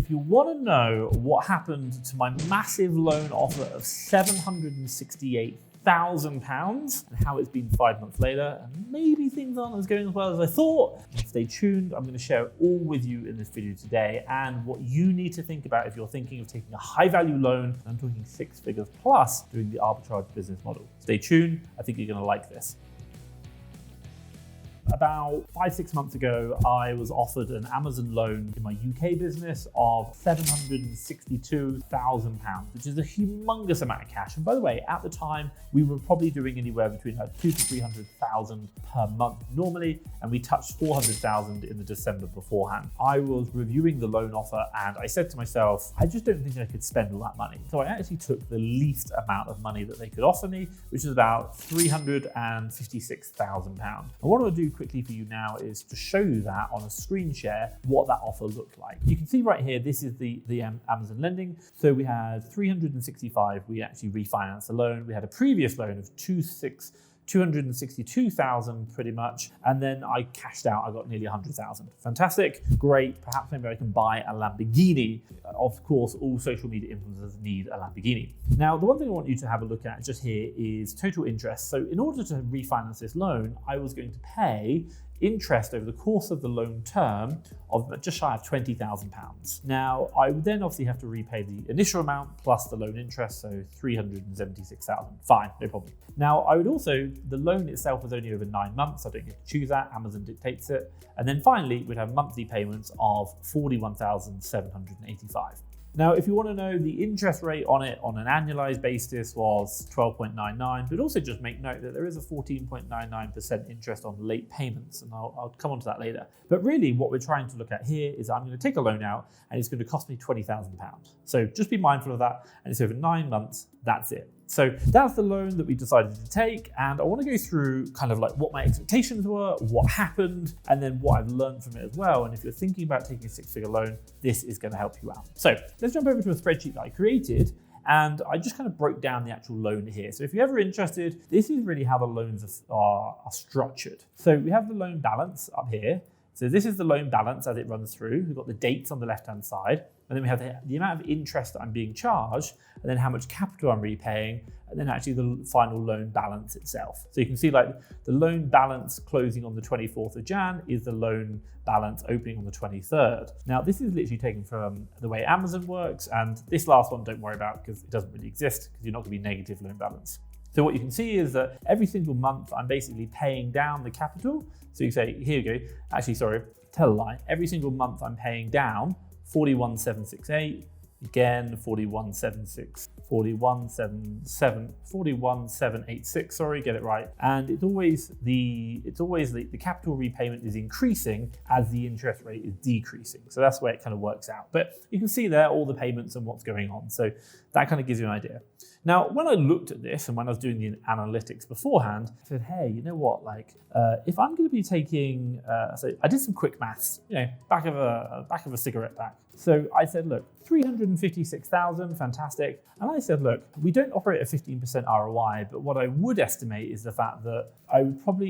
if you want to know what happened to my massive loan offer of £768,000 and how it's been 5 months later, and maybe things aren't as going as well as I thought, stay tuned. I'm going to share it all with you in this video today, and what you need to think about if you're thinking of taking a high value loan. I'm talking 6 figures plus doing the arbitrage business model. Stay tuned. I think you're going to like this. About 5-6 months ago, I was offered an Amazon loan in my UK business of £762,000, which is a humongous amount of cash. And by the way, at the time, we were probably doing anywhere between like 200,000 to 300,000 per month normally, and we touched 400,000 in the December beforehand. I was reviewing the loan offer and I said to myself, I just don't think I could spend all that money. So I actually took the least amount of money that they could offer me, which is about £356,000. And what I'll do quickly for you now is to show you that on a screen share, what that offer looked like. You can see right here, this is the Amazon lending. So we had 365, we actually refinanced the loan. We had a previous loan of 262,000 pretty much. And then I cashed out, I got nearly 100,000. Fantastic, great. Perhaps maybe I can buy a Lamborghini. Of course, all social media influencers need a Lamborghini. Now, the one thing I want you to have a look at just here is total interest. So in order to refinance this loan, I was going to pay interest over the course of the loan term of just shy of £20,000. Now, I would then obviously have to repay the initial amount plus the loan interest, so 376,000. Fine, no problem. Now, I would also, the loan itself was only over 9 months. I don't get to choose that. Amazon dictates it. And then finally, we'd have monthly payments of 41,785. Now, if you want to know, the interest rate on it on an annualized basis was 12.99, but also just make note that there is a 14.99% interest on late payments, and I'll come on to that later. But really what we're trying to look at here is I'm going to take a loan out and it's going to cost me £20,000. So just be mindful of that, and it's over 9 months, that's it. So that's the loan that we decided to take, and I want to go through kind of like what my expectations were, what happened, and then what I've learned from it as well. And if you're thinking about taking a 6-figure loan, this is going to help you out. So let's jump over to a spreadsheet that I created, and I just kind of broke down the actual loan here. So if you're ever interested, this is really how the loans are structured. So we have the loan balance up here. So this is the loan balance as it runs through. We've got the dates on the left-hand side, and then we have the amount of interest that I'm being charged, and then how much capital I'm repaying, and then actually the final loan balance itself. So you can see like the loan balance closing on the 24th of Jan is the loan balance opening on the 23rd. Now, this is literally taken from the way Amazon works, and this last one, don't worry about because it doesn't really exist because you're not going to be negative loan balance. So what you can see is that every single month, I'm basically paying down the capital. So you say, here you go. Actually, sorry, tell a lie. Every single month I'm paying down 41,768, again 41,786, sorry, get it right. And it's always the capital repayment is increasing as the interest rate is decreasing. So that's where it kind of works out. But you can see there all the payments and what's going on. So that kind of gives you an idea. Now, when I looked at this and when I was doing the analytics beforehand, I said, hey, you know what? Like, if I'm going to be taking, so I did some quick maths, back of a cigarette pack. So I said, look, 356,000, fantastic. And I said, look, we don't operate at 15% ROI, but what I would estimate is the fact that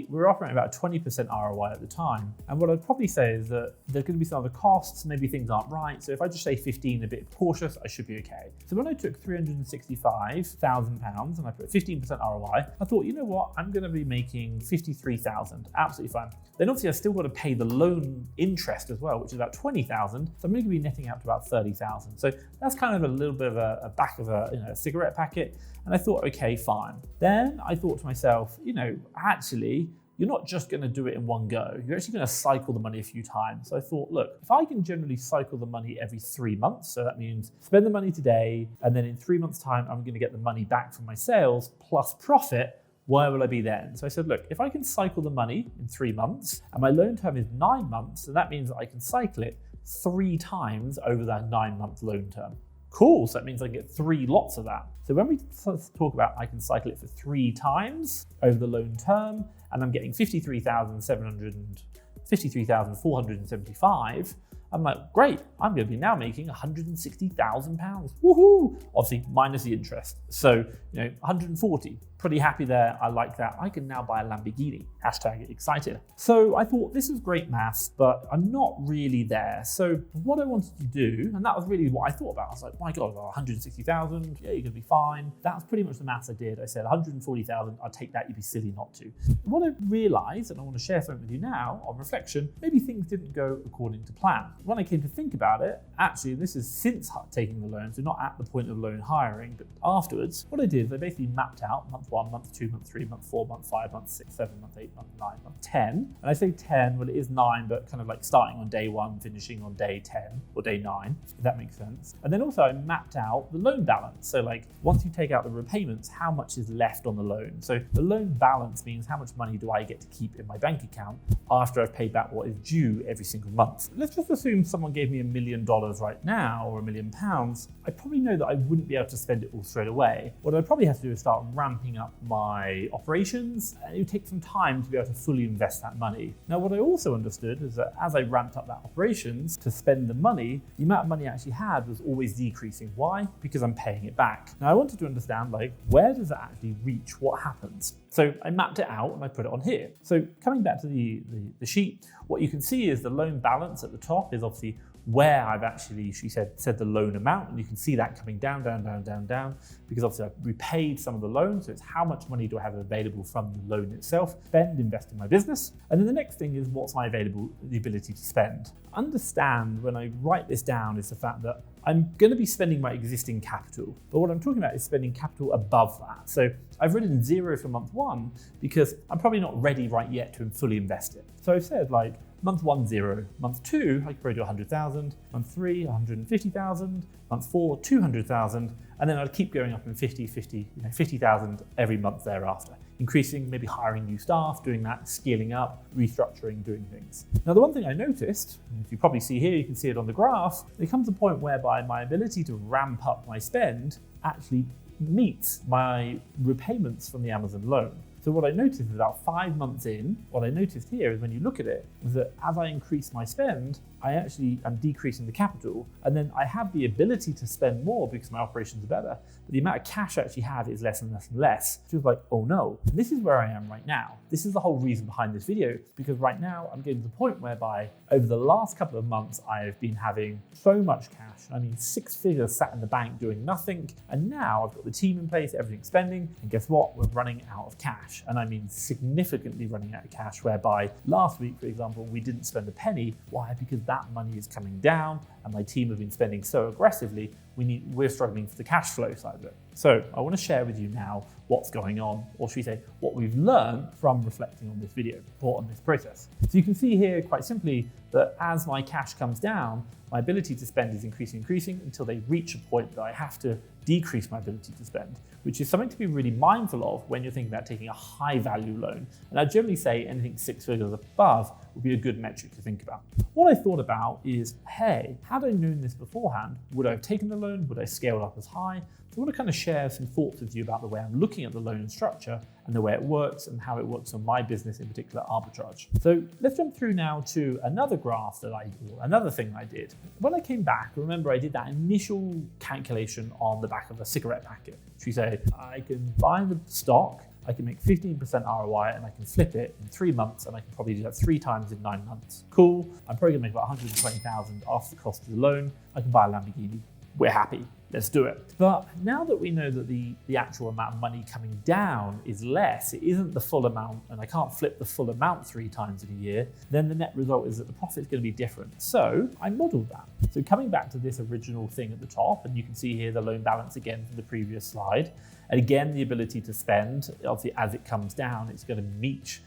we're operating about 20% ROI at the time. And what I'd probably say is that there's going to be some other costs, maybe things aren't right. So if I just say 15, a bit cautious, I should be okay. So when I took £365,000 and I put 15% ROI, I thought, you know what, I'm going to be making 53,000, absolutely fine. Then obviously I still got to pay the loan interest as well, which is about 20,000. So I'm going to be netting out to about 30,000. So that's kind of a little bit of a back of a cigarette packet. And I thought, okay, fine. Then I thought to myself, actually, you're not just going to do it in one go. You're actually going to cycle the money a few times. So I thought, look, if I can generally cycle the money every 3 months, so that means spend the money today, and then in 3 months' time, I'm going to get the money back from my sales plus profit, where will I be then? So I said, look, if I can cycle the money in 3 months, and my loan term is 9 months, so that means that I can cycle it 3 times over that 9-month loan term. Cool, so that means I get 3 lots of that. So when we talk about I can cycle it for 3 times over the loan term, and I'm getting 53,475, I'm like, great, I'm going to be now making £160,000. Woohoo! Obviously, minus the interest. So, 140. Pretty happy there. I like that. I can now buy a Lamborghini. Hashtag excited. So I thought this was great maths, but I'm not really there. So what I wanted to do, and that was really what I thought about. I was like, my God, 160,000. Yeah, you're going to be fine. That's pretty much the maths I did. I said 140,000. I'll take that. You'd be silly not to. What I realized, and I want to share something with you now on reflection, maybe things didn't go according to plan. When I came to think about it, actually, this is since taking the loan, so not at the point of loan hiring, but afterwards, what I did is I basically mapped out month 1, month 2, month 3, month 4, month 5, month 6, 7, month 8, month 9, month 10. And I say 10, well, it is 9, but kind of like starting on day 1, finishing on day 10 or day 9, if that makes sense. And then also I mapped out the loan balance. So like once you take out the repayments, how much is left on the loan? So the loan balance means how much money do I get to keep in my bank account after I've paid back what is due every single month. Let's just assume someone gave me $1 million right now or £1 million. I probably know that I wouldn't be able to spend it all straight away. What I'd probably have to do is start ramping up my operations, and it would take some time to be able to fully invest that money. Now, what I also understood is that as I ramped up that operations to spend the money, the amount of money I actually had was always decreasing. Why? Because I'm paying it back. Now, I wanted to understand, where does it actually reach? What happens? So I mapped it out and I put it on here. So coming back to the sheet, what you can see is the loan balance at the top is obviously where I've actually, she said the loan amount, and you can see that coming down, because obviously I've repaid some of the loan, so it's how much money do I have available from the loan itself, spend, invest in my business. And then the next thing is what's my the ability to spend. Understand when I write this down is the fact that I'm going to be spending my existing capital, but what I'm talking about is spending capital above that. So I've written 0 for month 1 because I'm probably not ready right yet to fully invest it. So I've said month 1, 0. Month 2, I could probably do 100,000. Month 3, 150,000. Month 4, 200,000. And then I'd keep going up in 50,000 every month thereafter. Increasing, maybe hiring new staff, doing that, scaling up, restructuring, doing things. Now, the one thing I noticed, and if you probably see here, you can see it on the graph, there comes a point whereby my ability to ramp up my spend actually meets my repayments from the Amazon loan. So what I noticed is about 5 months in, what I noticed here is when you look at it, is that as I increase my spend, I actually am decreasing the capital, and then I have the ability to spend more because my operations are better, but the amount of cash I actually have is less and less and less. It feels like, oh no. And this is where I am right now. This is the whole reason behind this video, because right now I'm getting to the point whereby over the last couple of months, I've been having so much cash. I mean, 6 figures sat in the bank doing nothing. And now I've got the team in place, everything's spending. And guess what? We're running out of cash. And I mean, significantly running out of cash, whereby last week, for example, we didn't spend a penny. Why? Because that money is coming down and my team have been spending so aggressively, we're struggling for the cash flow side of it. So I want to share with you now what's going on, or should we say, what we've learned from reflecting on this video or on this process. So you can see here quite simply that as my cash comes down, my ability to spend is increasing until they reach a point that I have to decrease my ability to spend, which is something to be really mindful of when you're thinking about taking a high value loan. And I generally say anything 6 figures above would be a good metric to think about. What I thought about is, hey, had I known this beforehand, would I have taken the loan? Would I scale it up as high? So I want to kind of share some thoughts with you about the way I'm looking at the loan structure and the way it works and how it works on my business, in particular Arbitrage. So let's jump through now to another graph another thing I did. When I came back, remember I did that initial calculation on the back of a cigarette packet. She said, I can buy the stock, I can make 15% ROI and I can flip it in 3 months, and I can probably do that 3 times in 9 months. Cool. I'm probably gonna make about 120,000 after the cost of the loan. I can buy a Lamborghini. We're happy. Let's do it. But now that we know that the actual amount of money coming down is less, it isn't the full amount, and I can't flip the full amount 3 times in a year, then the net result is that the profit is going to be different. So I modeled that. So coming back to this original thing at the top, and you can see here the loan balance again from the previous slide. And again, the ability to spend, obviously as it comes down, it's going to meet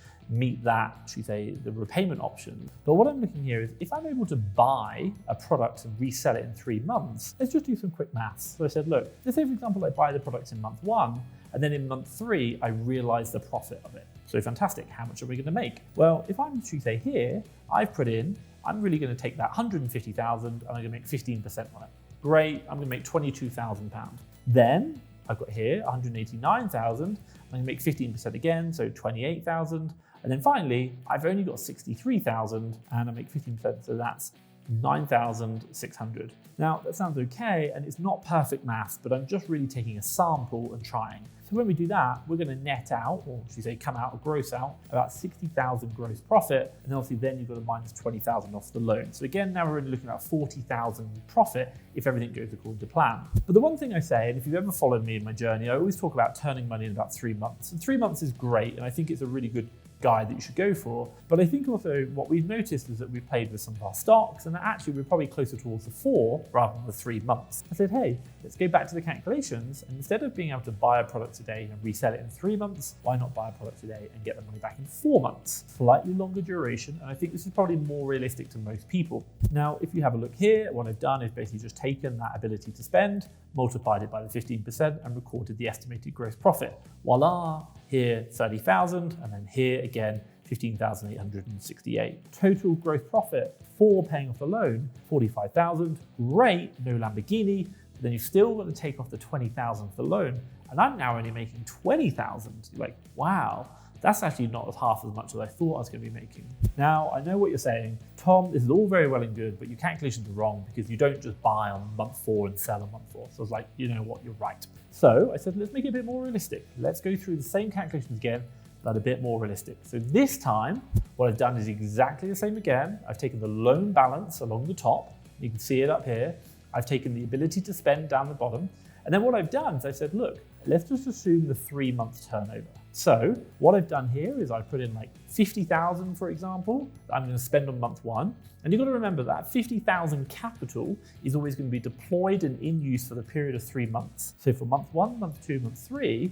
that, should we say, the repayment option. But what I'm looking here is if I'm able to buy a product and resell it in 3 months, let's just do some quick maths. So I said, look, let's say for example, I buy the product in month 1, and then in month 3, I realize the profit of it. So fantastic, how much are we gonna make? Well, if I'm, should we say here, I've put in, I'm really gonna take that 150,000 and I'm gonna make 15% on it. Great, I'm gonna make £22,000. Then I've got here 189,000, I'm gonna make 15% again, so 28,000. And then finally, I've only got 63,000 and I make 15%, so that's 9,600. Now that sounds okay, and it's not perfect maths, but I'm just really taking a sample and trying. So when we do that, we're going to net out, or should we say come out or gross out, about 60,000 gross profit. And obviously then you've got to minus 20,000 off the loan. So again, now we're only looking at 40,000 profit if everything goes according to plan. But the one thing I say, and if you've ever followed me in my journey, I always talk about turning money in about 3 months. And 3 months is great, and I think it's a really good guide that you should go for. But I think also what we've noticed is that we've played with some of our stocks, and that actually we're probably closer towards the 4 rather than the 3 months. I said, hey, let's go back to the calculations, and instead of being able to buy a product today and resell it in 3 months, why not buy a product today and get the money back in 4 months? Slightly longer duration, and I think this is probably more realistic to most people. Now, if you have a look here, what I've done is basically just taken that ability to spend, multiplied it by the 15%, and recorded the estimated gross profit. Voila! Here 30,000, and then here again 15,868. Total gross profit for paying off the loan 45,000. Great, no Lamborghini. But then you've still got to take off the 20,000 for the loan, and I'm now only making 20,000. You're like, wow, that's actually not half as much as I thought I was going to be making. Now I know what you're saying, Tom. This is all very well and good, but your calculations are wrong because you don't just buy on month 4 and sell on month 4. So I was like, you know what, you're right. So I said, let's make it a bit more realistic. Let's go through the same calculations again, but a bit more realistic. So this time, what I've done is exactly the same again. I've taken the loan balance along the top. You can see it up here. I've taken the ability to spend down the bottom. And then what I've done is I said, look, let's just assume the 3-month turnover. So what I've done here is I put in like 50,000, for example, that I'm going to spend on month 1. And you've got to remember that 50,000 capital is always going to be deployed and in use for the period of 3 months. So for month 1, month 2, month 3,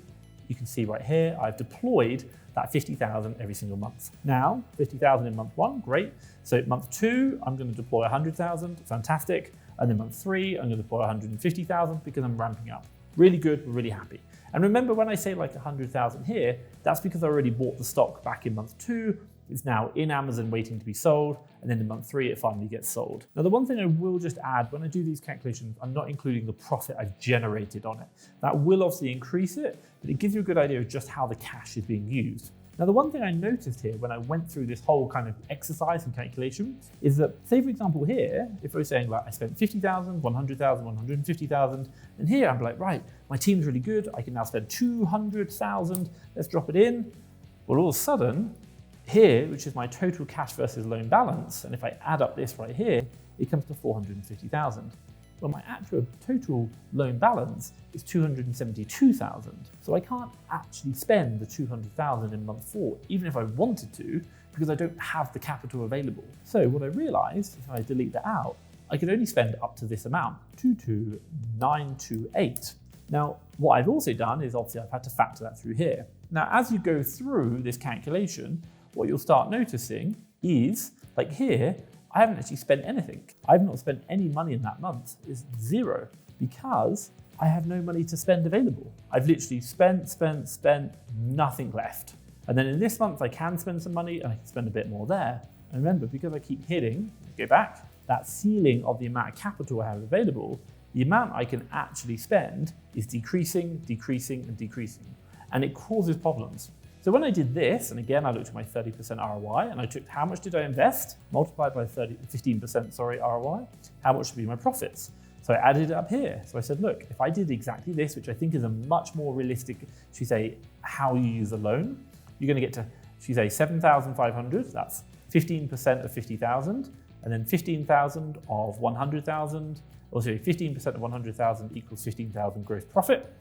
you can see right here, I've deployed that 50,000 every single month. Now, 50,000 in month 1, great. So month 2, I'm going to deploy 100,000, fantastic. And then month 3, I'm going to deploy 150,000 because I'm ramping up. Really good, we're really happy. And remember when I say like 100,000 here, that's because I already bought the stock back in month 2. It's now in Amazon waiting to be sold. And then in month 3, it finally gets sold. Now, the one thing I will just add, when I do these calculations, I'm not including the profit I've generated on it. That will obviously increase it, but it gives you a good idea of just how the cash is being used. Now, the one thing I noticed here when I went through this whole kind of exercise and calculation is that, say for example here, if I was saying like I spent 50,000, 100,000, 150,000, and here I'm like, right, my team's really good. I can now spend 200,000. Let's drop it in. Well, all of a sudden, here, which is my total cash versus loan balance, and if I add up this right here, it comes to 450,000. Well, my actual total loan balance is 272,000. So I can't actually spend the 200,000 in month 4, even if I wanted to, because I don't have the capital available. So what I realized, if I delete that out, I could only spend up to this amount, 22,928. Now, what I've also done is obviously I've had to factor that through here. Now, as you go through this calculation, what you'll start noticing is, like here, I haven't actually spent anything. I've not spent any money in that month. It's 0 because I have no money to spend available. I've literally spent, nothing left. And then in this month, I can spend some money and I can spend a bit more there. And remember, because I keep hitting, go back, that ceiling of the amount of capital I have available, the amount I can actually spend is decreasing, decreasing, and decreasing. And it causes problems. So when I did this, and again, I looked at my 30% ROI, and I took how much did I invest, multiplied by 15% ROI, how much should be my profits? So I added it up here. So I said, look, if I did exactly this, which I think is a much more realistic, should we say, how you use a loan, you're going to get to, should we say, 7,500, that's 15% of 50,000, and then 15,000 of 100,000, or sorry, 15% of 100,000 equals 15,000 gross profit.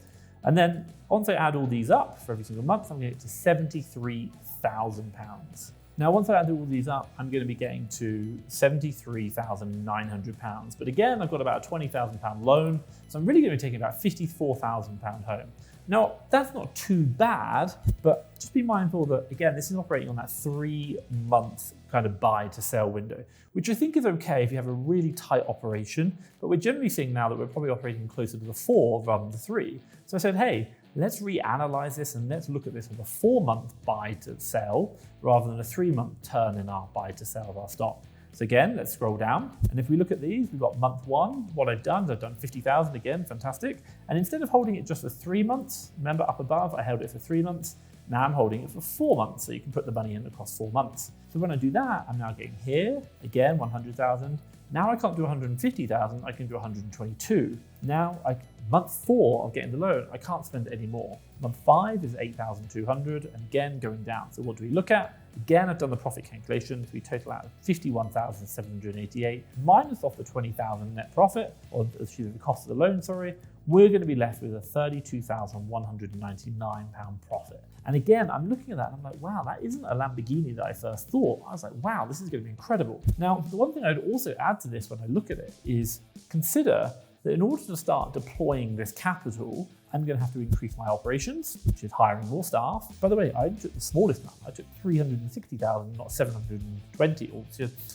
And then once I add all these up for every single month, I'm going to get to £73,000. Now, once I add all these up, I'm going to be getting to £73,900. But again, I've got about a £20,000 loan. So I'm really going to be taking about £54,000 home. Now, that's not too bad, but just be mindful that, again, this is operating on that 3-month kind of buy to sell window, which I think is okay if you have a really tight operation, but we're generally seeing now that we're probably operating closer to the 4 rather than the 3. So I said, hey, let's reanalyze this and let's look at this as a 4-month buy to sell rather than a 3-month turn in our buy to sell of our stock. So again, let's scroll down. And if we look at these, we've got month 1. What I've done is I've done 50,000 again, fantastic. And instead of holding it just for 3 months, remember up above, I held it for 3 months. Now I'm holding it for 4 months, so you can put the money in across 4 months. So when I do that, I'm now getting here, again, 100,000. Now I can't do 150,000, I can do 122. Now, month 4 of getting the loan, I can't spend any more. Month 5 is 8,200, and again, going down. So what do we look at? Again, I've done the profit calculations. We total out 51,788, minus off the 20,000 net profit, or excuse me, the cost of the loan, sorry. We're going to be left with a £32,199 profit. And again, I'm looking at that and I'm like, wow, that isn't a Lamborghini that I first thought. I was like, wow, this is going to be incredible. Now, the one thing I'd also add to this when I look at it is consider that in order to start deploying this capital, I'm going to have to increase my operations, which is hiring more staff. By the way, I took the smallest amount. I took 360,000, not 720 or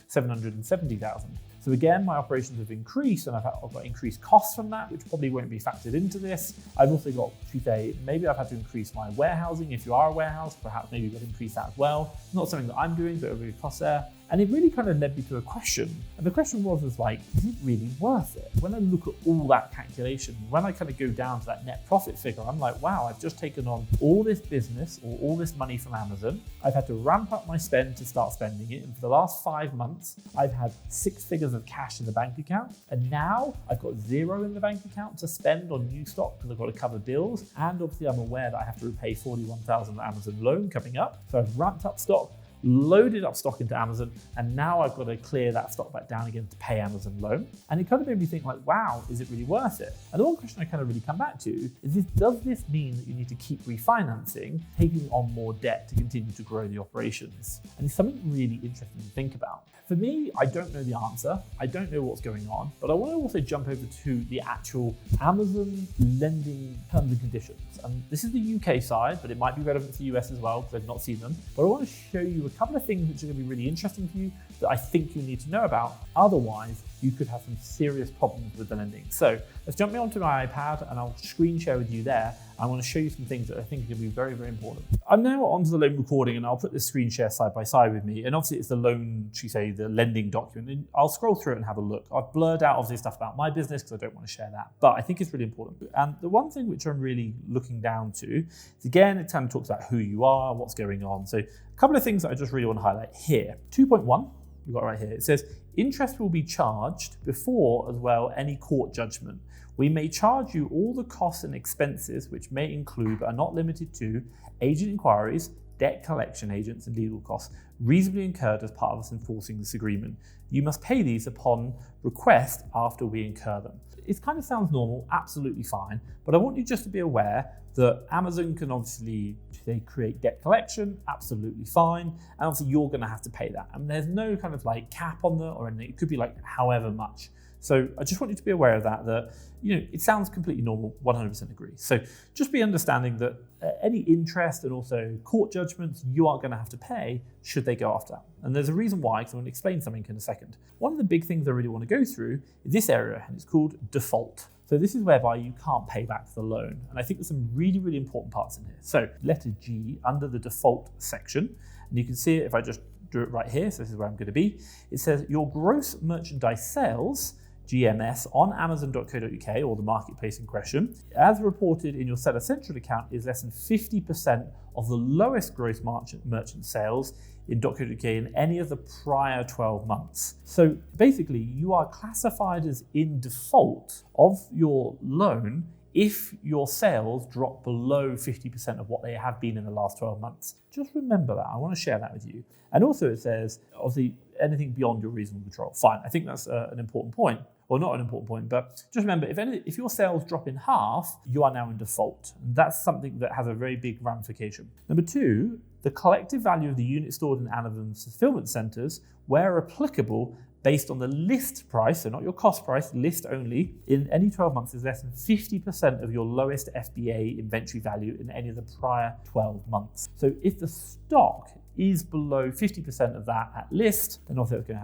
770,000. So again, my operations have increased and I've got increased costs from that, which probably won't be factored into this. I've also got to say, maybe I've had to increase my warehousing. If you are a warehouse, perhaps maybe you've got to increase that as well. Not something that I'm doing, but it'll be a cost there. And it really kind of led me to a question. And the question was like, is it really worth it? When I look at all that calculation, when I kind of go down to that net profit figure, I'm like, wow, I've just taken on all this business or all this money from Amazon. I've had to ramp up my spend to start spending it. And for the last 5 months, I've had 6 figures of cash in the bank account. And now I've got 0 in the bank account to spend on new stock because I've got to cover bills. And obviously I'm aware that I have to repay 41,000 Amazon loan coming up. So I've ramped up stock, loaded up stock into Amazon, and now I've got to clear that stock back down again to pay Amazon loan. And it kind of made me think like, wow, is it really worth it? And the one question I kind of really come back to is does this mean that you need to keep refinancing, taking on more debt to continue to grow the operations? And it's something really interesting to think about. For me, I don't know the answer. I don't know what's going on, but I want to also jump over to the actual Amazon lending terms and conditions. And this is the UK side, but it might be relevant to the US as well because I've not seen them. But I want to show you a couple of things which are going to be really interesting for you that I think you need to know about. Otherwise, you could have some serious problems with the lending. So let's jump me onto my iPad and I'll screen share with you there. I want to show you some things that I think are going to be very, very important. I'm now onto the loan recording and I'll put this screen share side by side with me. And obviously it's the loan, the lending document. And I'll scroll through it and have a look. I've blurred out obviously stuff about my business because I don't want to share that. But I think it's really important. And the one thing which I'm really looking down to is, again, it kind of talks about who you are, what's going on. So a couple of things that I just really want to highlight here. 2.1, you've got it right here. It says, interest will be charged before as well any court judgment. We may charge you all the costs and expenses which may include but are not limited to agent inquiries, debt collection agents and legal costs reasonably incurred as part of us enforcing this agreement. You must pay these upon request after we incur them. It kind of sounds normal, absolutely fine, but I want you just to be aware that Amazon can obviously, they create debt collection, absolutely fine, and obviously you're going to have to pay that. And there's no kind of like cap on that or anything. It could be like however much. So I just want you to be aware of that, it sounds completely normal, 100% agree. So just be understanding that any interest and also court judgments you are going to have to pay should they go after. And there's a reason why, because I'm going to explain something in a second. One of the big things I really want to go through is this area, and it's called default. So this is whereby you can't pay back the loan. And I think there's some really, really important parts in here. So letter G under the default section, and you can see it if I just do it right here. So this is where I'm going to be. It says your gross merchandise sales, GMS, on Amazon.co.uk, or the marketplace in question, as reported in your Seller Central account, is less than 50% of the lowest gross merchant sales in .co.uk in any of the prior 12 months. So basically, you are classified as in default of your loan if your sales drop below 50% of what they have been in the last 12 months. Just remember that. I want to share that with you. And also it says, obviously, anything beyond your reasonable control. Fine. I think that's an important point. Or not an important point, but just remember, if your sales drop in half, you are now in default. And that's something that has a very big ramification. Number 2, the collective value of the unit stored in Amazon's fulfillment centers, where applicable, based on the list price, so not your cost price, list only, in any 12 months is less than 50% of your lowest FBA inventory value in any of the prior 12 months. So if the stock is below 50% of that at list, then obviously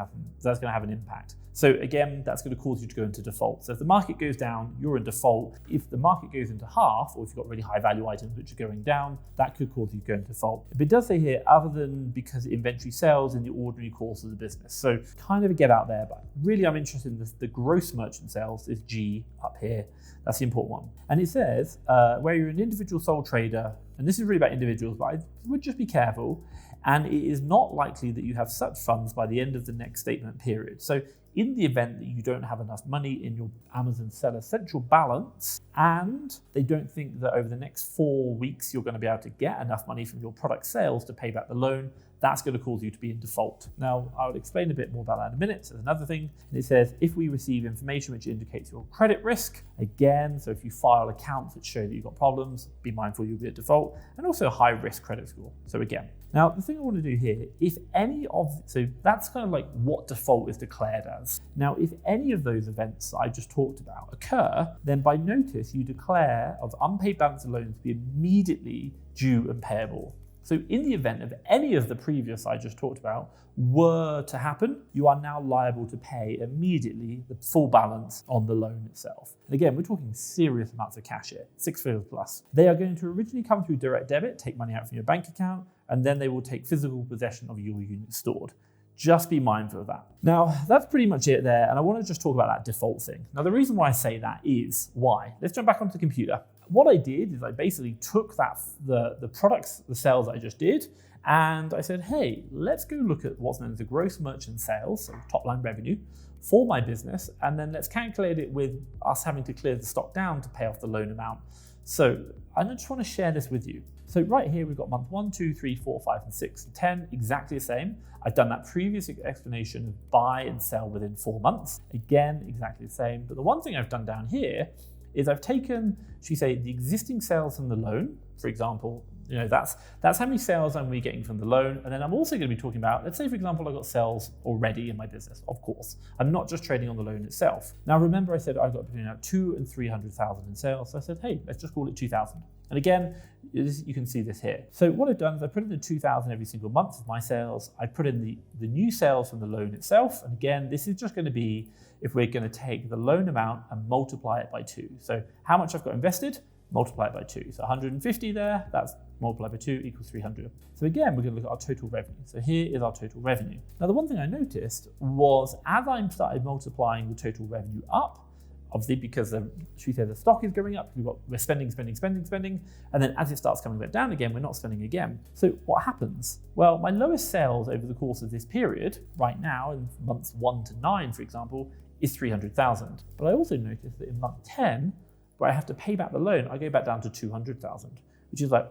that's going to have an impact. So again, that's going to cause you to go into default. So if the market goes down, you're in default. If the market goes into half, or if you've got really high value items which are going down, that could cause you to go into default. But it does say here, other than because inventory sells in the ordinary course of the business. So kind of a get out there, but really I'm interested in the gross merchant sales is G up here. That's the important one. And it says, where you're an individual sole trader, And this is really about individuals, but I would just be careful. And it is not likely that you have such funds by the end of the next statement period. So in the event that you don't have enough money in your Amazon seller central balance, and they don't think that over the next 4 weeks you're going to be able to get enough money from your product sales to pay back the loan, that's going to cause you to be in default. Now, I will explain a bit more about that in a minute. So there's another thing, and it says, if we receive information which indicates your credit risk, again, so if you file accounts that show that you've got problems, be mindful you'll be at default, and also a high risk credit score. So again, now the thing I want to do here, so that's kind of like what default is declared as. Now, if any of those events that I just talked about occur, then by notice you declare of unpaid balance of loans to be immediately due and payable. So in the event of any of the previous I just talked about were to happen, you are now liable to pay immediately the full balance on the loan itself. And again, we're talking serious amounts of cash here, 6 figures plus. They are going to originally come through direct debit, take money out from your bank account, and then they will take physical possession of your unit stored. Just be mindful of that. Now, that's pretty much it there, and I want to just talk about that default thing. Now, the reason why I say that is why. Let's jump back onto the computer. What I did is I basically took the products, the sales I just did, and I said, hey, let's go look at what's known as the gross merchant sales, so top line revenue, for my business, and then let's calculate it with us having to clear the stock down to pay off the loan amount. So I just want to share this with you. So right here, we've got month 1, 2, 3, 4, 5, and 6, and 10, exactly the same. I've done that previous explanation of buy and sell within 4 months. Again, exactly the same. But the one thing I've done down here is I've taken, should we say, the existing sales from the loan, for example, that's how many sales I'm getting from the loan. And then I'm also going to be talking about, let's say, for example, I've got sales already in my business, of course. I'm not just trading on the loan itself. Now, remember I said I've got between 200,000 and 300,000 in sales. So I said, hey, let's just call it 2,000. And again, you can see this here. So what I've done is I put in the 2,000 every single month of my sales. I put in the new sales from the loan itself. And again, this is just going to be if we're going to take the loan amount and multiply it by 2. So how much I've got invested, multiply it by 2. So 150 there, that's multiplied by 2 equals 300. So again, we're going to look at our total revenue. So here is our total revenue. Now, the one thing I noticed was as I started multiplying the total revenue up, obviously because the stock is going up, we're spending, and then as it starts coming back down again, we're not spending again. So what happens? Well, my lowest sales over the course of this period, right now, in months 1 to 9, for example, is 300,000. But I also noticed that in month 10, where I have to pay back the loan, I go back down to 200,000, which is like,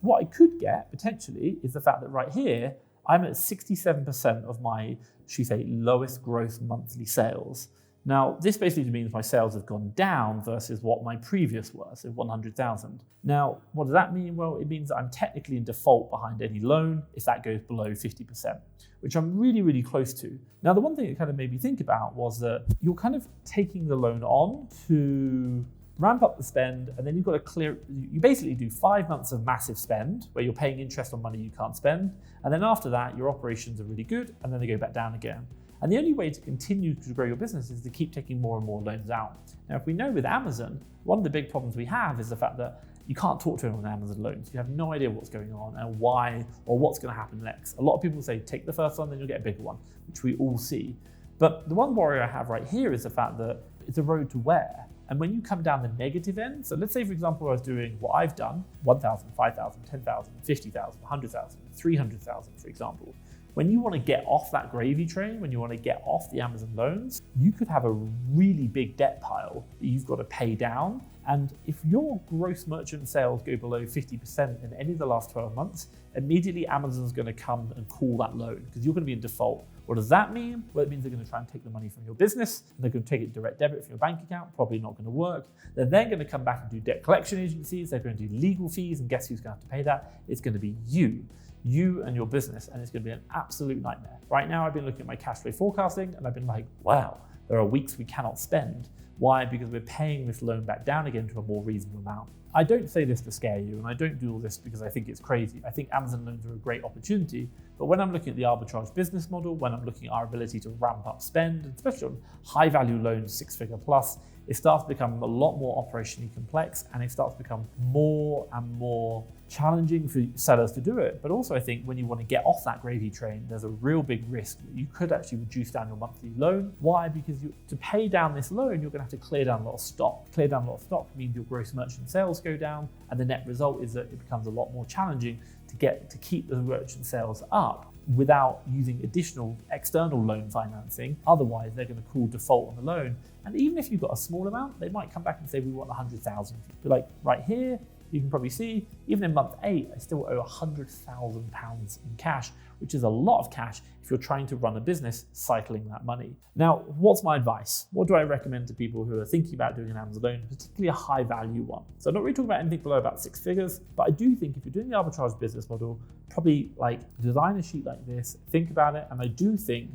what I could get potentially is the fact that right here, I'm at 67% of my, should we say, lowest gross monthly sales. Now, this basically means my sales have gone down versus what my previous were, so 100,000. Now, what does that mean? Well, it means that I'm technically in default behind any loan if that goes below 50%, which I'm really, really close to. Now, the one thing it kind of made me think about was that you're kind of taking the loan on to ramp up the spend, and then you've got to you basically do 5 months of massive spend where you're paying interest on money you can't spend. And then after that, your operations are really good, and then they go back down again. And the only way to continue to grow your business is to keep taking more and more loans out. Now, if we know with Amazon, one of the big problems we have is the fact that you can't talk to anyone on Amazon loans. You have no idea what's going on and why or what's going to happen next. A lot of people say, take the first one, then you'll get a bigger one, which we all see. But the one worry I have right here is the fact that it's a road to where. And when you come down the negative end, so let's say, for example, I was doing what I've done, 1,000, 5,000, 10,000, 50,000, 100,000, 300,000, for example. When you want to get off that gravy train, when you want to get off the Amazon loans, you could have a really big debt pile that you've got to pay down. And if your gross merchant sales go below 50% in any of the last 12 months, immediately Amazon's going to come and call that loan because you're going to be in default. What does that mean? Well, it means they're going to try and take the money from your business. And they're going to take it direct debit from your bank account, probably not going to work. They're then going to come back and do debt collection agencies. They're going to do legal fees. And guess who's going to have to pay that? It's going to be you and your business, and it's going to be an absolute nightmare. Right now, I've been looking at my cash flow forecasting, and I've been like, wow, there are weeks we cannot spend. Why? Because we're paying this loan back down again to a more reasonable amount. I don't say this to scare you, and I don't do all this because I think it's crazy. I think Amazon loans are a great opportunity, but when I'm looking at the arbitrage business model, when I'm looking at our ability to ramp up spend, especially on high value loans, 6-figure plus, it starts to become a lot more operationally complex, and it starts to become more and more challenging for sellers to do it. But also I think when you want to get off that gravy train, there's a real big risk that you could actually reduce down your monthly loan. Why? Because to pay down this loan, you're going to have to clear down a lot of stock. Clear down a lot of stock means your gross merchant sales go down, and the net result is that it becomes a lot more challenging to keep the merchant sales up without using additional external loan financing. Otherwise, they're going to call default on the loan. And even if you've got a small amount, they might come back and say, we want 100,000. But like right here, you can probably see, even in month 8, I still owe £100,000 in cash, which is a lot of cash if you're trying to run a business cycling that money. Now, what's my advice? What do I recommend to people who are thinking about doing an Amazon loan, particularly a high value one? So I'm not really talking about anything below about 6 figures, but I do think if you're doing the arbitrage business model, probably like design a sheet like this, think about it. And I do think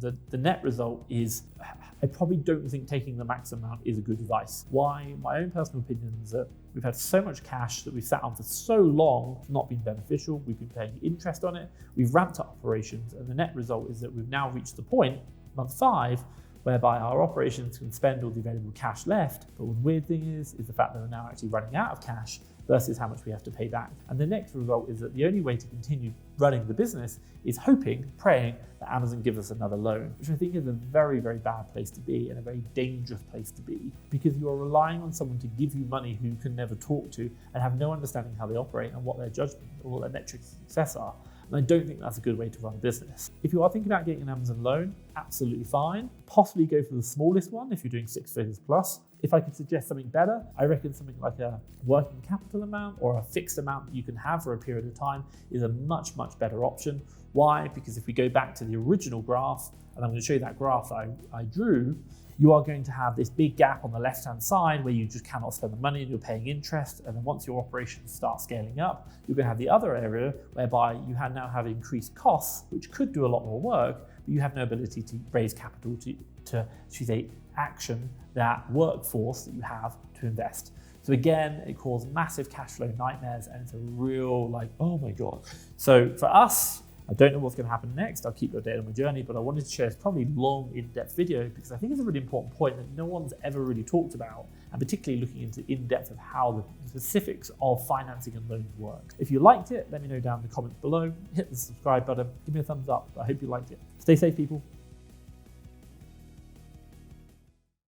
that the net result is, I probably don't think taking the maximum amount is a good advice. Why? My own personal opinion is that we've had so much cash that we've sat on for so long, it's not been beneficial. We've been paying interest on it. We've ramped up operations, and the net result is that we've now reached the point, month 5, whereby our operations can spend all the available cash left. But the weird thing is the fact that we're now actually running out of cash versus how much we have to pay back. And the next result is that the only way to continue running the business is hoping, praying that Amazon gives us another loan, which I think is a very, very bad place to be and a very dangerous place to be, because you are relying on someone to give you money who you can never talk to and have no understanding how they operate and what their judgment or what their metrics of success are. And I don't think that's a good way to run a business. If you are thinking about getting an Amazon loan, absolutely fine. Possibly go for the smallest one if you're doing 6 figures plus. If I could suggest something better, I reckon something like a working capital amount or a fixed amount that you can have for a period of time is a much, much better option. Why? Because if we go back to the original graph, and I'm going to show you that graph that I drew, you are going to have this big gap on the left-hand side where you just cannot spend the money and you're paying interest. And then once your operations start scaling up, you're going to have the other area whereby you now have increased costs, which could do a lot more work, but you have no ability to raise capital to action that workforce that you have to invest. So again, it caused massive cash flow nightmares, and it's a real oh my God. So for us, I don't know what's going to happen next. I'll keep you updated on my journey, but I wanted to share this probably long, in-depth video because I think it's a really important point that no one's ever really talked about, and particularly looking into in-depth of how the specifics of financing and loans work. If you liked it, let me know down in the comments below. Hit the subscribe button, give me a thumbs up. I hope you liked it. Stay safe, people.